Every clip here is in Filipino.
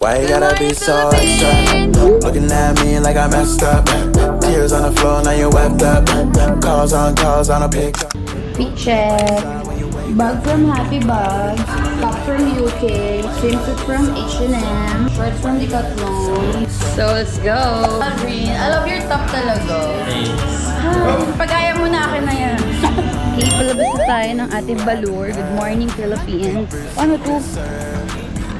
Why you gotta be so extra? Looking at me like I messed up. Tears on the floor, now you're wept up. Calls on a pick up. Picture. Bag from Happy Bags. Top from UK. Swimsuit from H&M. Shorts from Decathlon. So, let's go. Alvin, I love your top talaga. Pag-aya mo na akin na yan. Okay, palabas na tayo ng ating balur. Good morning, Philippines. Ano to?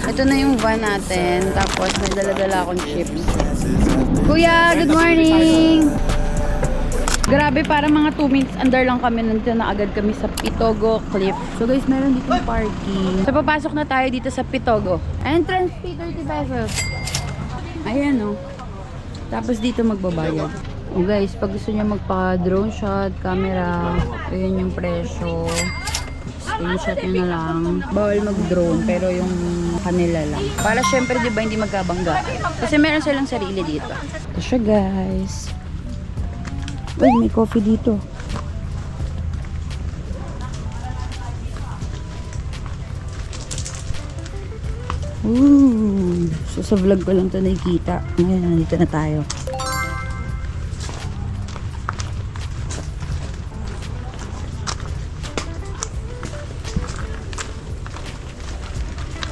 Ito na yung van natin. Tapos, may dala-dala akong chips. Kuya, good morning! Grabe, para mga 2 minutes under lang kami. Nandito na agad kami sa Pitogo Cliff. So guys, meron dito parking. So, papasok na tayo dito sa Pitogo. Entrance fee, 30 pesos. Ayan, oh. Tapos dito magbabayad. Oh guys, pag gusto nyo magpa-drone shot, camera, ayan yung presyo. Screenshot nyo na lang. Bawal mag-drone, pero yung kanila lang. Para syempre, di ba, hindi magkabangga. Kasi meron silang sarili dito. Ito siya, guys. Uy, may coffee dito. Ooh. So, sa vlog ko lang ito nakikita. Ngayon, nandito na tayo.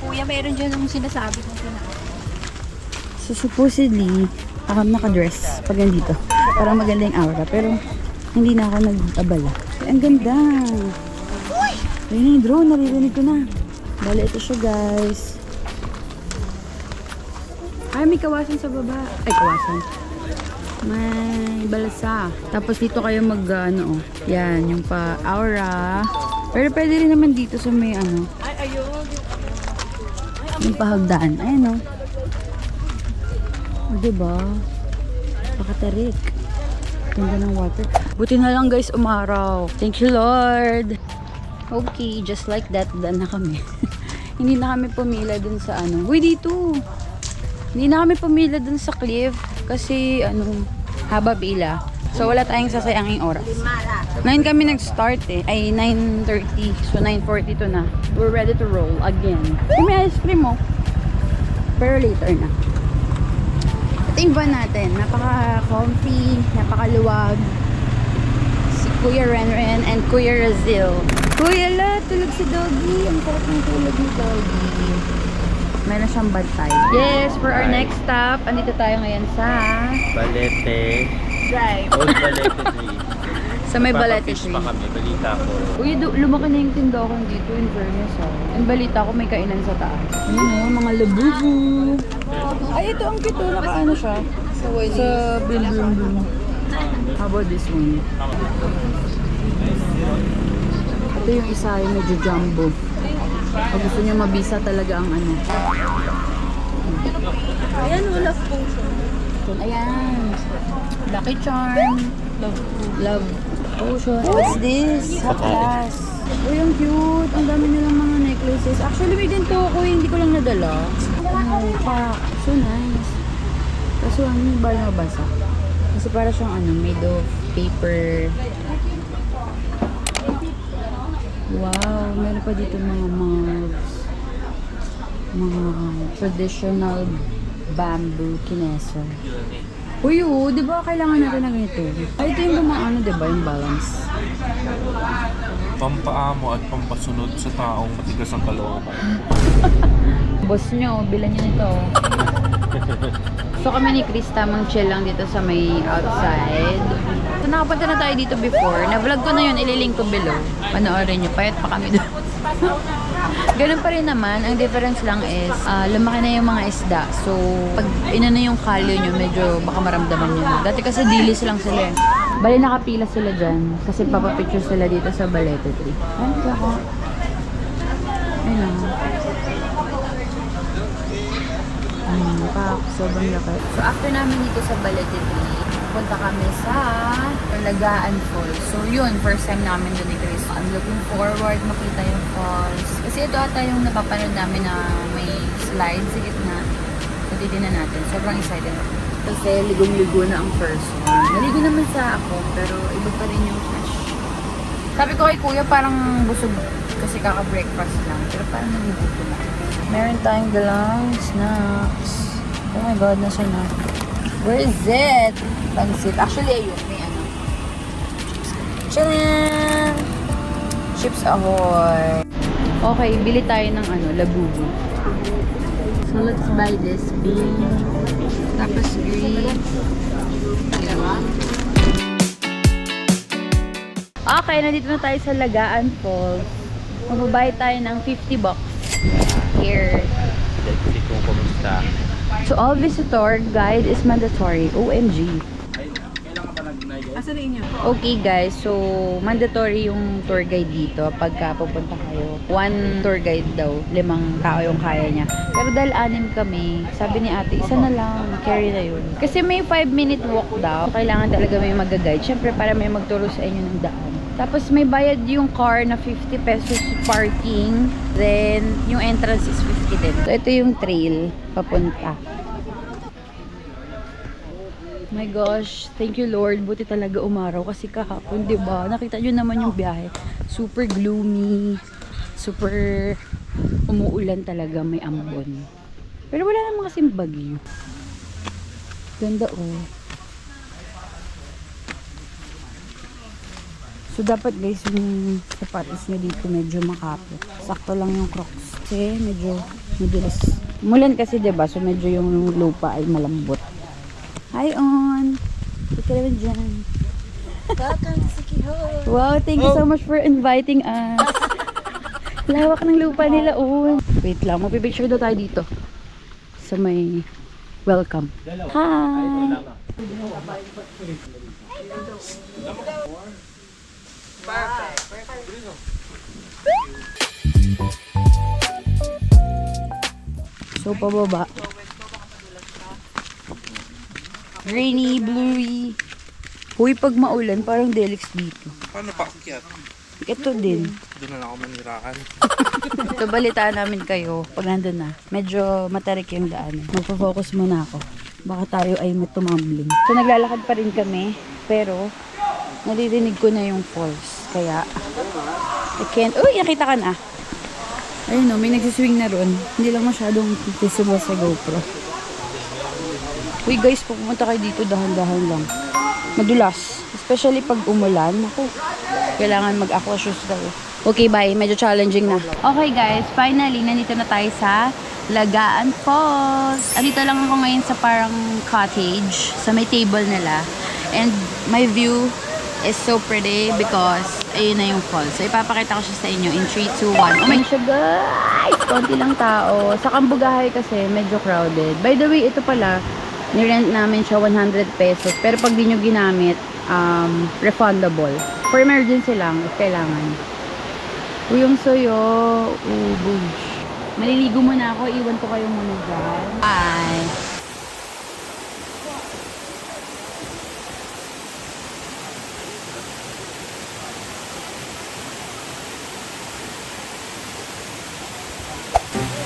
Kuya, meron dyan yung sinasabi ko na. So, supposedly, naka-dress pag nandito. Parang maganda yung aura. Pero, hindi na ako nag-abala. Ang ganda! Ayun yung drone. Naririnig ko na. Bale, ito siya, guys. Ay, may kawasan sa baba. Ay, kawasan. May balasa. Tapos, dito kayo ano, oh. Yan, yung pa-aura. Pero, pwede rin naman dito sa may, ano. Yung pahagdaan. Ayan, oh. O, diba? Pakatarik. Ganda ng water. Buti na lang, guys, umaraw. Thank you, Lord. Okay, just like that, daan na kami. Hindi na kami pumila dun sa ano. Uy, dito! Hindi na kami pumila dun sa cliff. Kasi, haba pila. So, wala tayong sasayanging oras. 9 kami nag-start eh. Ay, 9:30. So, 9:42 na. We're ready to roll again. May ice cream mo. Pero later na. Ito yung van natin. Napaka-comfy, napakaluwag. Si Kuya Renren and Kuya Razil. Kuya la, tulog si Doggy. Ang sarap ng tulog ni Doggy. Meron siyang bantay. Yes, for our next stop, andito tayo ngayon sa Balete Drive. Old Balete Tree. Sa may Balete Papafish Tree. pa kami, balita ko. Uy, lumaki na yung tindahan dito in fairness, ha. Ang balita ko may kainan sa taas. Ayun, mga labubu. Ay, ito ang cute, naka-ano siya. Sa Bilbon. How about this one? Ito yung isa, yung medyo jumbo. Pag gusto nyo mabisa talaga ang ano. Ayan, wala potion. Ayan. Lucky Charm. Love potion. What's this? Hot glass. Uy, ang cute. Ang dami nilang mga necklaces. Actually, may ganito ako. Hindi ko lang nadala. So nice. Kaso ano yung bar na basa? Kasi para siyang made of paper. Wow, meron pa dito mga mugs. Mga traditional bamboo kinesa. Uy, di ba kailangan natin na ganito? Ay, ito yung di ba, yung balance. Pampaamo at pampasunod sa taong matigas ang kalooban. Boss nyo, bilan nyo nito. So kami ni Chris, tamang chill lang dito sa may outside. So nakapunta na tayo dito before. Na-vlog ko na yun, ililink ko below. Panoorin nyo, payat pa kami doon. Ganun pa rin naman, ang difference lang is lumaki na yung mga isda. So pag inano yung kalyo nyo, medyo baka maramdaman nyo. Dati kasi dilis lang sila eh. Bali nakapila sila dyan kasi papapicture sila dito sa Balete Tree. Ayun ako. Ayun lang. Sobrang laki. So after namin dito sa Balete Tree, punta kami sa Lagaan Falls. So yun, first time namin doon ni Chris. I'm looking forward makita yung falls. Kasi ito ata yung napapanood namin na may slide sa gitna. So titignan natin. Sobrang excited ako. Kasi ligong-ligo na ang first one. Naligo naman sa ako, pero iba pa rin yung fresh. Sabi ko kay kuya, parang busog kasi kaka-breakfast lang. Pero parang nagugutom na. Meron tayong dalang snacks. Oh my God, nasa na? Where is it? Pansit. Actually, ayun. May ano. Tcharan! Chips Ahoy. Okay, bili tayo ng ano, labubu. So, let's buy this bean. Tapos green. Okay, nandito na tayo sa Lagaan Falls. Magbabayad tayo ng 50 bucks. Here. Let's see kung kumusta. So, all visitor guide is mandatory. OMG. Okay guys, so mandatory yung tour guide dito pagka pupunta kayo. One tour guide daw, 5 tao yung kaya niya. Pero dahil 6 kami, sabi ni ate, isa na lang, carry na yun. Kasi may 5-minute walk daw, kailangan talaga may mag-guide. Syempre para may magturo sa inyo ng daan. Tapos may bayad yung car na 50 pesos parking. Then, yung entrance is 50 din. So, ito yung trail papunta. My gosh, thank you Lord. Buti talaga umaraw kasi kahapon, 'di ba? Nakita niyo naman yung biyahe. Super gloomy, super umuulan talaga, may ambon. Pero wala namang kasing bagyo. Ganda oh. So dapat guys, yung sapatos niyo dito medyo makapit. Sakto lang yung Crocs. Kasi medyo madulas. Mulan kasi 'di ba? So medyo yung lupa ay malambot. Hi, On! Ika naman dyan. Welcome to Siquijor. Wow, thank you so much for inviting us. Lawak ng lupa nila, On. Wait lang, magpipicture daw tayo dito. Sa may welcome. Hi! So, pababa. Rainy, bluey. Uy, pag maulan, parang delix dito. Paano pa akyat? Ito din. Doon na lang ako manirakan. Ito, balitaan namin kayo pag nandun na. Medyo matarik yung daan. Magpo-focus muna ako. Baka tayo ay matumambling. So, naglalakad pa rin kami. Pero, naririnig ko na yung falls. Kaya, I can't... Uy, nakita ka na. Ayun o, may nagsiswing na ron. Hindi lang masyadong visible sa GoPro. Uy guys, kung pumunta kayo dito, dahan-dahan lang. Madulas. Especially pag umulan. Ako, kailangan mag-aqua shoes tayo. Okay, bye. Medyo challenging na. Okay guys, finally, nandito na tayo sa Lagaan Falls. Andito lang ako ngayon sa parang cottage. Sa may table nila. And my view is so pretty because ayun na yung falls. So, ipapakita ko siya sa inyo in 3, 2, 1. Oh my siya guys! Konti lang tao. Sa Kambugahay kasi, medyo crowded. By the way, ito pala, nirent namin siya 100 pesos. Pero pag di nyo ginamit, refundable. For emergency lang, if kailangan. Uyong soyo. Bush. Maliligo muna ako. Iwan ko kayo muna dyan. Bye.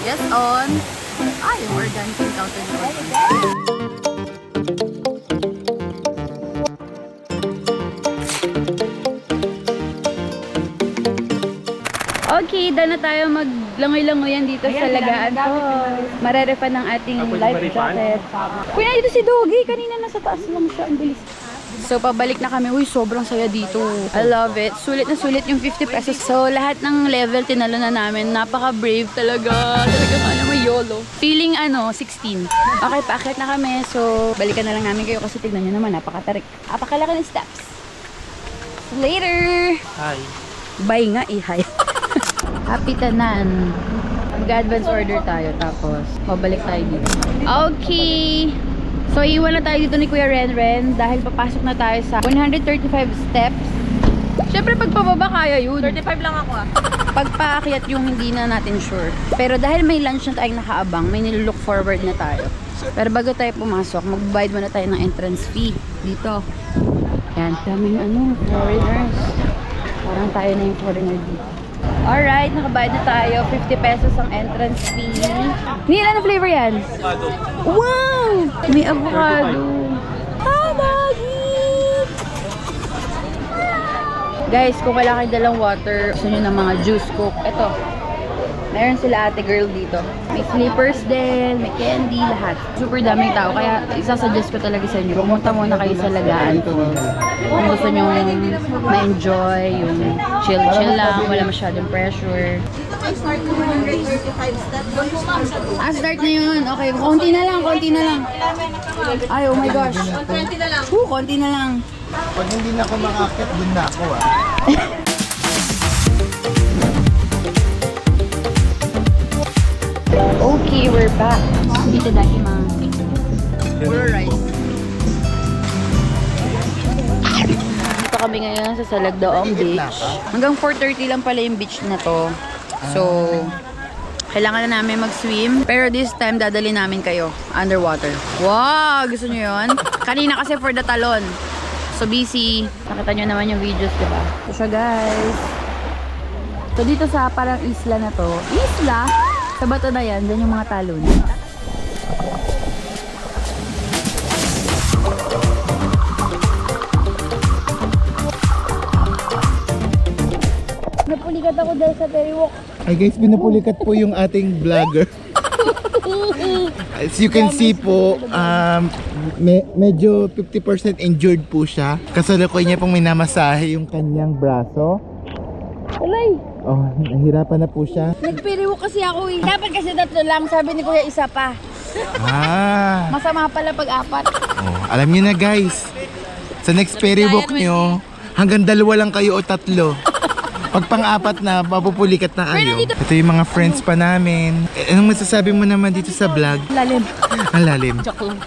Yes, on. Ay, yung organic encounter ni On. Okay, dahil na tayo maglangoy-langoyan dito sa Lagaan Falls. Marerefan ng ating life jacket. Kuya, dito si Doggy. Kanina nasa taas lang siya. Ang bilis. So, pabalik na kami. Uy, sobrang saya dito. I love it. Sulit na sulit yung 50 pesos. So, lahat ng level tinalo na namin. Napaka-brave talaga. Talaga ano, may YOLO. Feeling 16. Okay, paakyat na kami. So, balikan na lang namin kayo kasi tignan nyo naman. Napaka-tarik. Napakalaki ng steps. Later! Hi. Bye nga, hi. Happy tanan. Mag-advance order tayo. Tapos, babalik tayo dito. Okay! So, iwan na tayo dito ni Kuya Renren dahil papasok na tayo sa 135 steps. Siyempre, pag pababa kaya yun. 35 lang ako ah. Pag paakyat yung hindi na natin sure. Pero dahil may lunch na tayong nakaabang, may nilook forward na tayo. Pero bago tayo pumasok, magbabayad muna tayo ng entrance fee dito. Yan, daming foreigners. Parang tayo na yung foreigner dito. Alright, nakabayad na tayo. 50 pesos ang entrance fee. Nila na flavor yan? Avocado. Wow! May avocado. Magit! Guys, kung wala kayo dalang water, gusto nyo ng mga juice, coke. Ito. Meron sila ate girl dito. May slippers din, may candy, lahat. Super daming tao. Kaya isasuggest ko talaga sa inyo. Pumunta muna kayo sa Lagaan. Kung gusto nyo ma-enjoy, yung chill-chill lang, wala masyadong pressure. Start 235 steps. Doon po ma'am sa Start na yun. Okay, konti na lang, konti na lang. Ay, oh my gosh. 120 na lang. Konti na lang. Pag hindi na ako makakit, dun na ako Okay, we're back. Itadakimasu. Puro rice. Dito kami ngayon sa Salagdaong Beach. Hanggang 4:30 lang pala yung beach na to. So, kailangan na namin mag-swim. Pero this time, dadali namin kayo underwater. Wow! Gusto nyo yun? Kanina kasi for the talon. So, busy. Nakita nyo naman yung videos, diba? So, siya guys. So, dito sa parang isla na to. Isla? Sa bato na yan, dyan yung mga talon. Napulikat ako dahil sa Periwalk. Ay guys, pinupulikat po yung ating vlogger. As you can see po, medyo 50% injured po siya. Kasalukuyan niya pong minamasahe yung kanyang braso. Alay! Oh, nahirapan na po siya. Nagperiwalk kasi ako eh. Dapat kasi 3 lang, sabi ni Kuya isa pa. Ah, Masama pala pag 4. oh, alam niyo na guys, sa next periwalk nyo, hanggang 2 lang kayo o 3. Pag pang-4 na, mapupulikat na kayo. Ito yung mga friends pa namin. Anong masasabi mo naman dito sa vlog? Lalim. Ang lalim.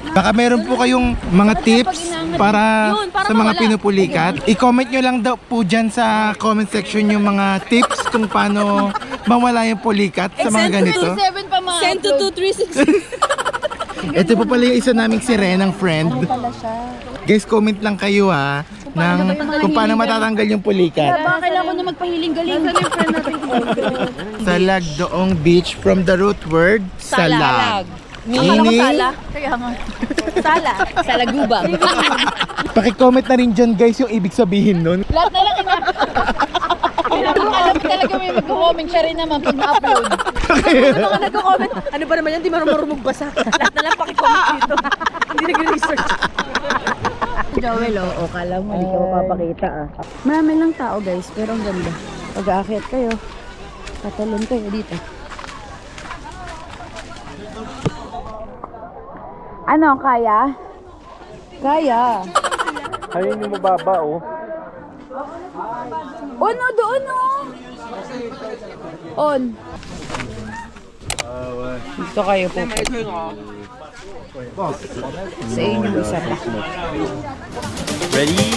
Baka meron po kayong mga tips para sa mga pinupulikat. I-comment nyo lang daw po dyan sa comment section yung mga tips kung paano mawala yung pulikat sa mga ganito. 7 pa mga. Send to 2366. Ito po pala yung isa naming si Renang friend. Guys, comment lang kayo ha kung paano matatanggal yung pulikat. Baka kailangan ko na magpahiling-galing. Sa Lagdoong Beach from the root word salag. Meaning, Kaya nga. Sala. Salagubang. paki-comment na rin dyan guys yung ibig sabihin nun. Lahat na lang ina. Alam talaga may mag-comment siya rin naman pag na-upload. Mga nagko-comment, ano ba naman yan? Di marunong magbasa. Lahat na lang paki-comment dito. Hindi nag-research. Joel, o kala mo, hindi ka mapapakita Marami lang tao guys, pero ang ganda. Pag-aakyat kayo, tatalon kayo dito. Ano, kaya? Kaya. Ayun yung mababa oh. On, no, doon, no. On. Dito kayo po. Sa inyo isa pa. Ready?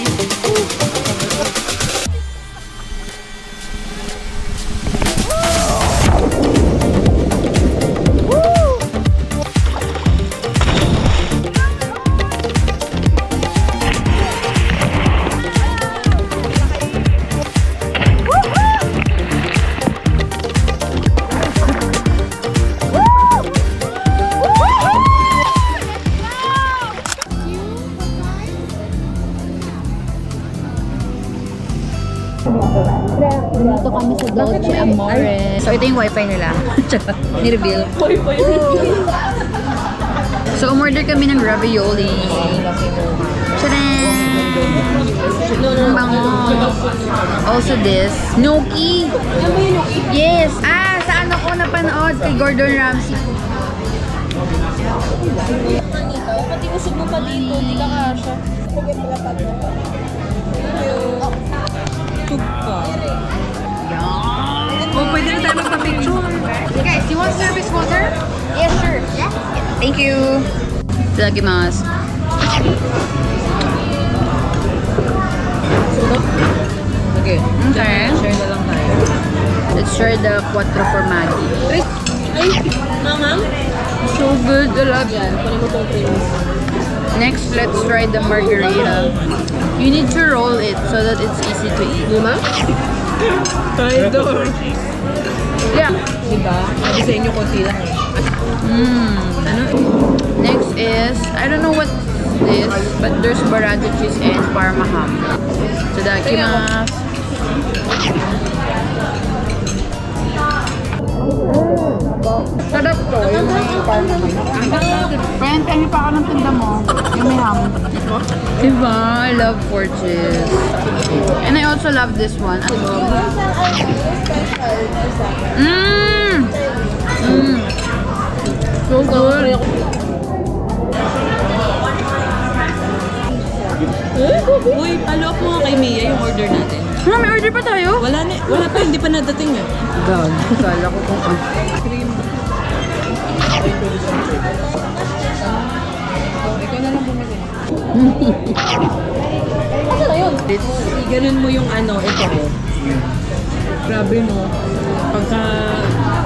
Dito kami sa Dolce Amore. So, ito yung wifi nila. Ni-reveal. So, umorder kami ng ravioli. Tadaan! Ang bango. Also this, Nuki. Yes! Sa ano ko napanood? Kay Gordon Ramsay. Pati usog mo pa dito, hindi ka kasha. Tugpa. Oh, pwede na tayo magpa-picture. Guys, you want service water? Yes, sure. Yeah? Thank you. Itadakimasu. Okay. Okay. Share na lang tayo. Let's share the 4 for Maggie. Ay, mama. So good. I love Yan, kunin mo itong drinks. Next, let's try the margarita. You need to roll it so that it's easy to eat. Lima? Ay, door. Yeah. Diba? Sabi sa inyo, konti lang eh. Ano? Next is, I don't know what this, but there's burrata cheese and parma ham. Itadakimasu. Sarap to. Yung may parang friend, ano pa ako ng tinda mo? Yung may ham. Diba? I love pork cheese. And I also love this one. So good. Uy, follow up mo nga kay Mia yung order natin. May order pa tayo? Wala pa, hindi pa nadating eh. God, kala ko kung ano. Ikaw na lang bumili. Ano na yun? Ganun mo yung ano, ito ko. Grabe no.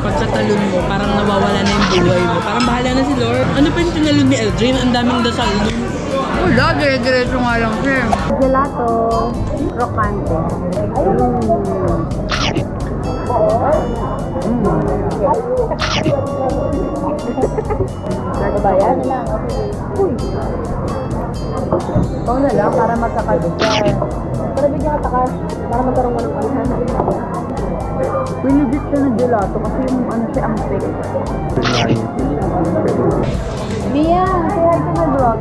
Pagkatalon mo, parang nawawala na yung buhay mo. Parang bahala na si Lord. Ano pa yung tinalon ni Eldrin? Ang daming dasal nun. Wala, dire-diretso nga lang siya. Gelato, crocante. Nagbayan na lang. Uy. Ikaw na lang para magkakalugar. Para bigyan ka takas, para magkaroon ka ng alihan. Pinigit siya ng gelato kasi yung ano siya ang fake. Mia, say hi to my vlog.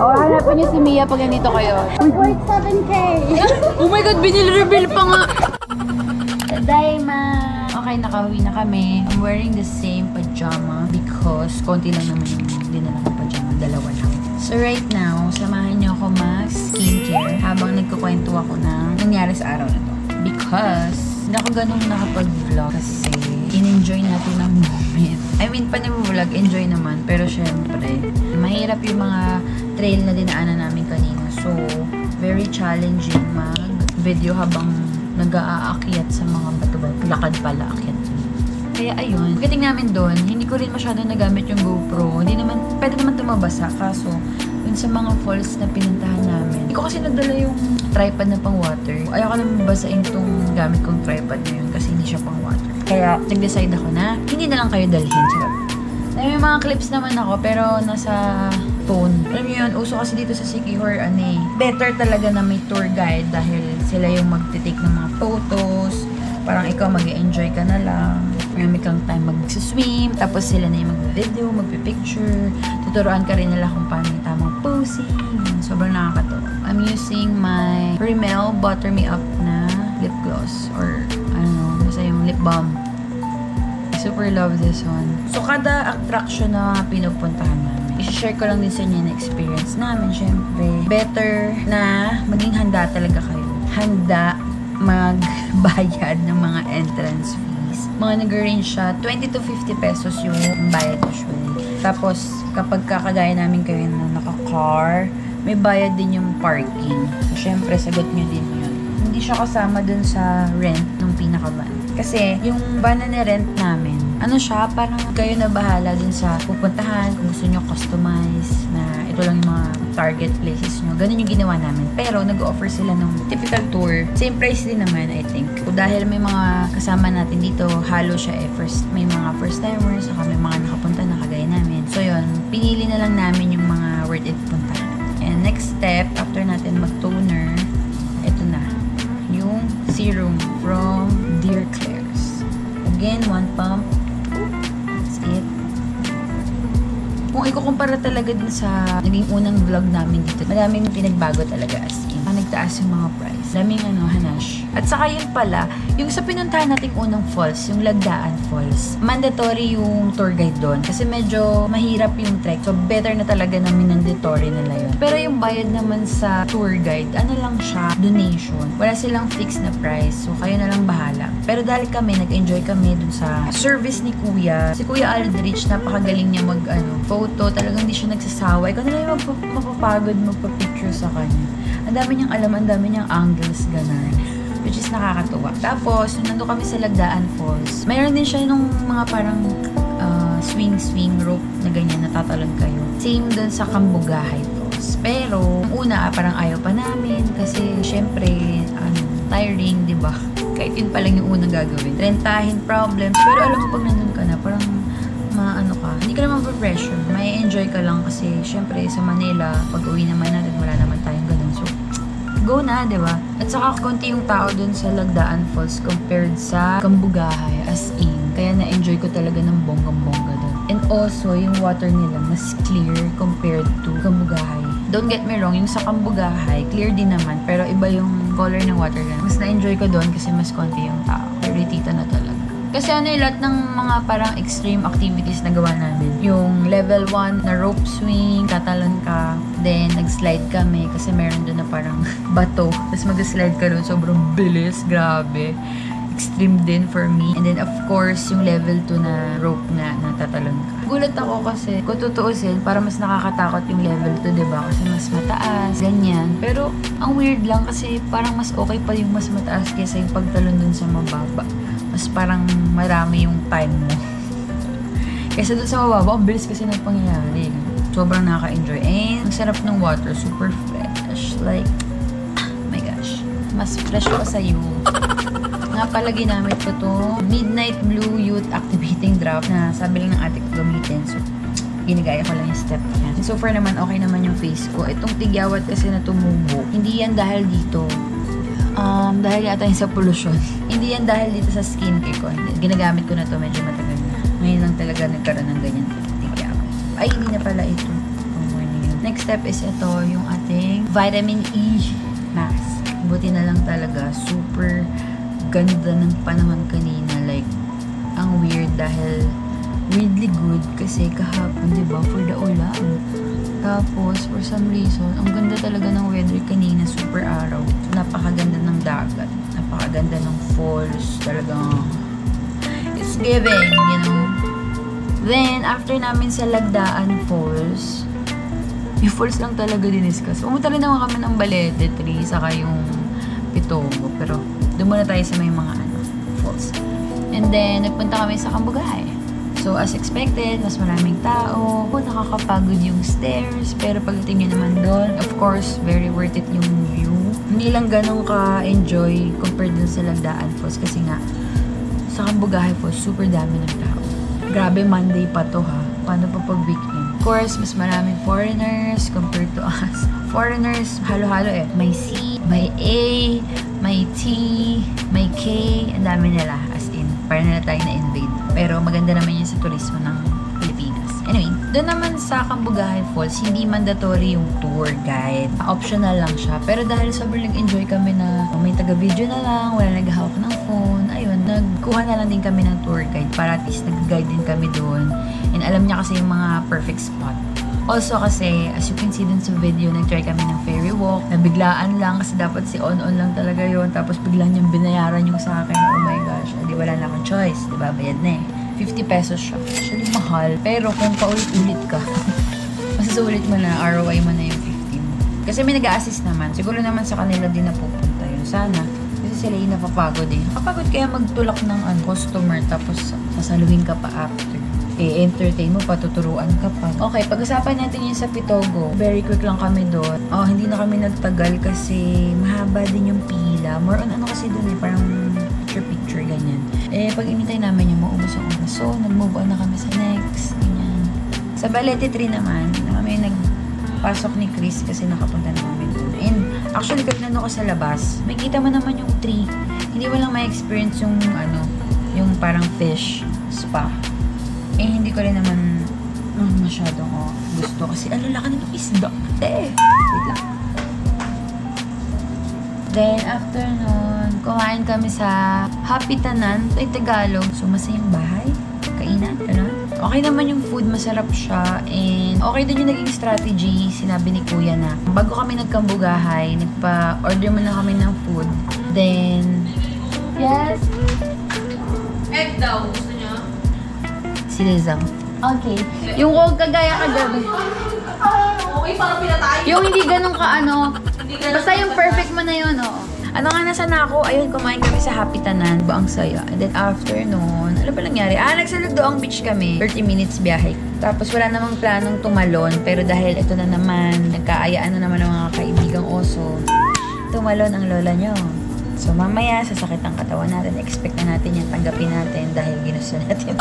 Oh, hanapin niyo si Mia pag nandito kayo. Worth 7K. Oh my God, binil-reveal pa nga. Daima. Okay, nakauwi na kami. I'm wearing the same pajama because konti lang naman yung dinala kong pajama. Dalawa lang. So right now, samahan niyo ako mag-skincare habang nagkukwento ako ng nangyari sa araw na to. Because hindi ako ganun nakapag-vlog kasi in-enjoy natin ang moment. I mean, pa nag-vlog, enjoy naman. Pero syempre, mahirap yung mga trail na dinaanan namin kanina. So, very challenging mag-video habang nag-aakyat sa mga bato-bato. Lakad pala, akyat. Kaya ayun, pagdating namin doon, hindi ko rin masyado nagamit yung GoPro. Hindi naman, pwede naman tumabasa. Kaso, dun sa mga falls na pinuntahan namin, hindi ko kasi nadala yung tripod na pang water. Ayoko naman basain tong gamit kong tripod na yun kasi hindi siya pang water. Kaya, nag-decide ako na, hindi na lang kayo dalhin. Sarap. May mga clips naman ako, pero nasa phone. Alam niyo yun, uso kasi dito sa Siquijor, better talaga na may tour guide dahil sila yung magtitake ng mga photos. Parang ikaw mag-enjoy ka na lang. Marami kang time mag-swim, tapos sila na yung mag-video, mag-picture. Tuturuan ka rin nila kung paano yung tamang posing. Sobrang nakakatawa. I'm using my Rimmel Butter Me Up na lip gloss or ano, basta yung lip balm. I super love this one. So, kada attraction na pinupuntahan namin, i-share ko lang din sa inyo yung experience namin. Siyempre, better na maging handa talaga kayo. Handa magbayad ng mga entrance fees. Mga nag-range siya, 20 to 50 pesos yung bayad usually. Tapos, kapag kakagaya namin kayo na naka-car, may bayad din yung parking. So, syempre, sagot nyo din yun. Hindi siya kasama dun sa rent ng pinaka-van. Kasi, yung van na ni-rent namin, ano siya, parang kayo na bahala dun sa pupuntahan, kung gusto nyo customize, na ito lang yung mga target places nyo. Ganun yung ginawa namin. Pero, nag-offer sila ng typical tour. Same price din naman, I think. So, dahil may mga kasama natin dito, halo siya may mga first-timers, saka may mga nakapunta na kagaya namin. So, yun, pinili na lang namin yung mga worth it puntahan. And next step, after natin mag-toner, ito na, yung serum from Dear Claire's. Again, 1 pump. That's it. Kung ikukumpara talaga din sa naging unang vlog namin dito, madaming pinagbago talaga as in. Nagtaas yung mga price. Daming hanash. At saka yun pala, yung sa pinuntahan nating unang falls, yung Lagdaan Falls, mandatory yung tour guide doon. Kasi medyo mahirap yung trek. So, better na talaga na mandatory nila yun. Pero yung bayad naman sa tour guide, ano lang siya, donation. Wala silang fixed na price. So, kayo na lang bahala. Pero dahil kami, nag-enjoy kami dun sa service ni Kuya. Si Kuya Aldrich, napakagaling niya photo. Talagang hindi siya nagsasawa. Ikaw na lang yung mapapagod magpa-picture sa kanya. Ang dami niyang alam, ang dami niyang angles, ganun. Which is nakakatuwa. Tapos, nung nandun kami sa Lagdaan Falls, mayroon din siya nung mga parang swing rope na ganyan, natatalon kayo. Same dun sa Cambugahay Falls. Pero, una, parang ayaw pa namin kasi, syempre, tiring, di ba? Kahit yun pa lang yung unang gagawin. Rentahin problems. Pero alam mo, pag nandun ka na, parang hindi ka naman pressure. May enjoy ka lang kasi syempre sa Manila, pag uwi naman natin, wala naman tayong ganun. So, go na, di ba? At saka konti yung tao dun sa Lagdaan Falls compared sa Cambugahay, as in. Kaya na-enjoy ko talaga ng bonggang-bongga dun. And also, yung water nila mas clear compared to Cambugahay. Don't get me wrong, yung sa Cambugahay, clear din naman, pero iba yung color ng water nila. Mas na-enjoy ko doon kasi mas konti yung tao. Tita na talaga. Kasi ano yung lahat ng mga parang extreme activities na gawa namin. Yung level 1 na rope swing, tatalon ka, then nag-slide kami kasi meron doon na parang bato. Tapos mag-slide ka doon, sobrang bilis, grabe. Extreme din for me. And then of course, yung level 2 na rope na natatalon ka. Gulat ako kasi, kung tutuusin, para mas nakakatakot yung level 2, diba? Kasi mas mataas, ganyan. Pero, ang weird lang kasi parang mas okay pa yung mas mataas kaysa yung pagtalon dun sa mababa. Mas parang marami yung time mo. Kaysa dun sa mababa, ang bilis kasi ng pangyayari. Sobrang nakaka-enjoy. And, ang sarap ng water, super fresh. Like, my gosh. Mas fresh pa sa'yo. Nga pala ginamit ko to Midnight Blue Youth Activating Drop na sabi lang ng ate ko gamitin. So, ginagaya ko lang yung step niya. So far naman, okay naman yung face ko. Itong tigyawat kasi na tumubo, hindi yan dahil dito. Dahil yata yung sa pollution. Hindi yan dahil dito sa skincare ko. Hindi. Ginagamit ko na to medyo matagal na. Ngayon lang talaga nagkaroon ng ganyan tigyawat. Ay, hindi na pala ito. Next step is ito, yung ating Vitamin E mask. Buti na lang talaga. Super ganda ng panahon kanina. Like, ang weird dahil weirdly good kasi kahapon, diba, for the ulan. Tapos, for some reason, ang ganda talaga ng weather kanina, super araw. Napakaganda ng dagat. Napakaganda ng falls. Talagang, it's giving, you know. Then, after namin sa Lagdaan Falls, yung falls lang talaga diniscuss. Pumunta rin naman kami ng Balete Tree, saka yung Pitogo. Pero, doon muna tayo sa may mga falls. And then, nagpunta kami sa Cambugahay. So, as expected, mas maraming tao. Nakakapagod yung stairs. Pero pagdating nyo naman doon, of course, very worth it yung view. Hindi lang ganun ka-enjoy compared dun sa Lagdaan Falls. Kasi nga, sa Cambugahay Falls, super dami ng tao. Grabe, Monday pa to ha. Paano pa pag weekend? Of course, mas maraming foreigners compared to us. Foreigners, halo-halo eh. May C, may A, may T, may K. Ang dami nila, as in. Para nila tayo na-invade. Pero maganda naman yun sa turismo ng Pilipinas. Anyway, doon naman sa Cambugahay Falls, hindi mandatory yung tour guide. Optional lang siya. Pero dahil sobrang nag-enjoy kami na may taga-video na lang, wala naghahawak ng phone, ayun, nagkuha na lang din kami ng tour guide para at least nag-guide din kami doon. And alam niya kasi yung mga perfect spot. Also kasi, as you can see dun sa video, nag-try kami ng ferry walk. Nabiglaan lang kasi dapat si on-on lang talaga yon. Tapos bigla niyang binayaran yung sa akin. Oh my gosh, di wala na akong choice. Diba, bayad na eh. 50 pesos siya. Actually, mahal. Pero kung paulit-ulit ka, masasulit mo na, ROI mo na yung 50 mo. Kasi may nag-a-assist naman. Siguro naman sa kanila din na pupunta yun. Sana. Kasi sila yung napapagod eh. Nakapagod kaya magtulak ng customer tapos sasaluhin ka pa after. I-entertain mo, patuturuan ka pa. Okay, pag-usapan natin yung sa Pitogo. Very quick lang kami doon. Hindi na kami nagtagal kasi mahaba din yung pila. More on ano kasi doon eh, parang picture-picture, ganyan. Pag inintay namin yung maubos ang oras. So, nag-move on na kami sa next. Ganyan. Sa Balete Tree naman, kami nagpasok ni Chris kasi nakapunta na kami doon. And actually, kahit nandun ka sa labas, may kita mo naman yung tree. Hindi mo lang ma-experience yung yung parang fish spa. Hindi ko rin naman masyadong gusto kasi ang lalaki na ng isda. Wait lang. Then, after nun, kumain kami sa Happy Tanan, ay Tagalog. So, masayang bahay, kainan, gano'n. Okay naman yung food, masarap siya. And okay din yung naging strategy, sinabi ni Kuya na bago kami nagkambugahay, nagpa-order muna kami ng food. Then, yes? Egg daw, gusto niya? Silizang. Okay. Yung huwag kagaya kagabi. Okay, parang pinatayo. Yung hindi ganun ka basta yung perfect mo na yun, oo. Ano nga nasa na ako, ayun, kumain kami sa Happy Tanan, ba ang saya. And then after noon, ano ba nangyari? Nagsalugdoang beach kami, 30 minutes biyahe. Tapos wala namang planong tumalon, pero dahil ito na naman, nagkaayaan na naman ng mga kaibigang oso, tumalon ang lola nyo. So mamaya, sasakit ang katawan natin, expect na natin yan, tanggapin natin dahil ginusto natin.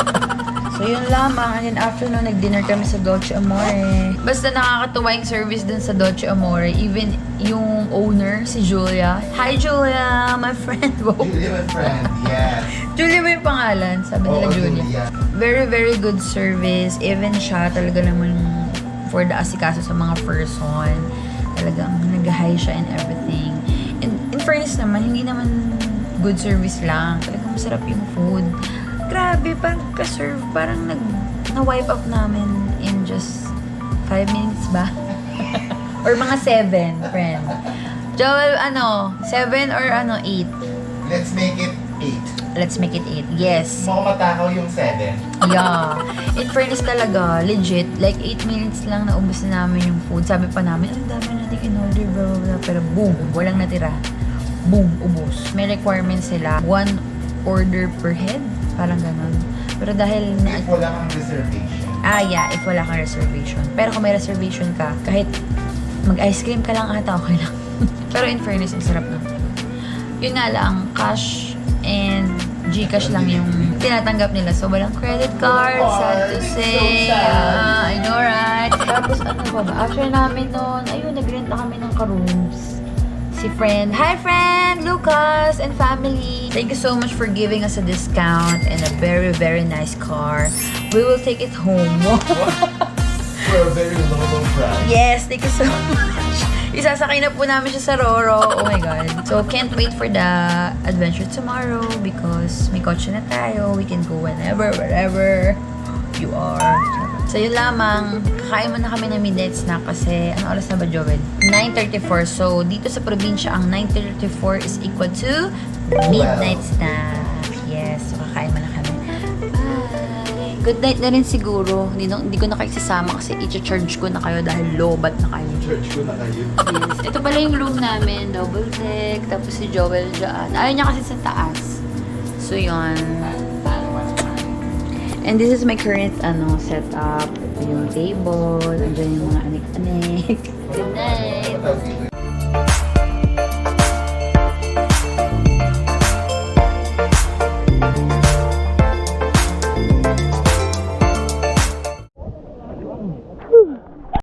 So yun lamang. And then after nun, nag-dinner kami sa Dolce Amore. Basta nakakatuwa yung service dun sa Dolce Amore. Even yung owner, si Julia. Hi Julia, my friend. Wow. Julia, my friend. Yes. Julia ba yung pangalan? Sabi nila Oo, Julia. Julia. Very, very good service. Even siya, talaga naman for the asikaso sa mga person. Talagang nag-high siya and everything. And in fairness naman, hindi naman good service lang. Talagang masarap yung food. Grabe, parang ka-serve, parang na-wipe up namin in just 5 minutes ba? Or mga 7, friend. Joel, 7 or 8? Let's make it 8. Let's make it 8. Yes. Mukhang matakaw yung 7. Yeah. In fairness talaga, legit, like 8 minutes lang naubos na namin yung food. Sabi pa namin, ang dami natin in-order, blah, blah, blah. Pero boom, walang natira. Boom, ubos. May requirements sila. 1 order per head. Parang ganun. Pero dahil If wala kang reservation. yeah, if wala kang reservation. Pero kung may reservation ka, kahit mag-ice cream ka lang ata, okay lang. Pero in fairness, ang sarap na. Yun nga lang, cash and Gcash lang yung tinatanggap nila. So, walang credit card, sad to say. So sad. I know, right? Tapos, ano ba ba? After namin nun, ayun, nag-rent na kami ng ka-rooms. Si friend. Hi, friend! Lucas and family. Thank you so much for giving us a discount and a very, very nice car. We will take it home. For a very low price. Yes, thank you so much. Isasakay na po namin siya sa Roro. Oh my God. So, can't wait for the adventure tomorrow because may kotse na tayo. We can go whenever, wherever you are. So, yun lamang. Kakain muna kami ng midnight snack kasi, ano oras na ba, Joel? 9:34. So, dito sa probinsya, ang 9:34 is equal to midnight snack. Yes. So, kakain muna kami. Bye! Good night na rin siguro. Hindi ko na kayo sasama kasi i-charge ko na kayo dahil lobat na kayo. Church ko na kayo. Yes. Ito pala yung room namin. Double deck. Tapos si Joel dyan. Ayaw niya kasi sa taas. So, yun. And this is my current setup. Ito yung table. Andiyan yung mga anik-anik. Good night.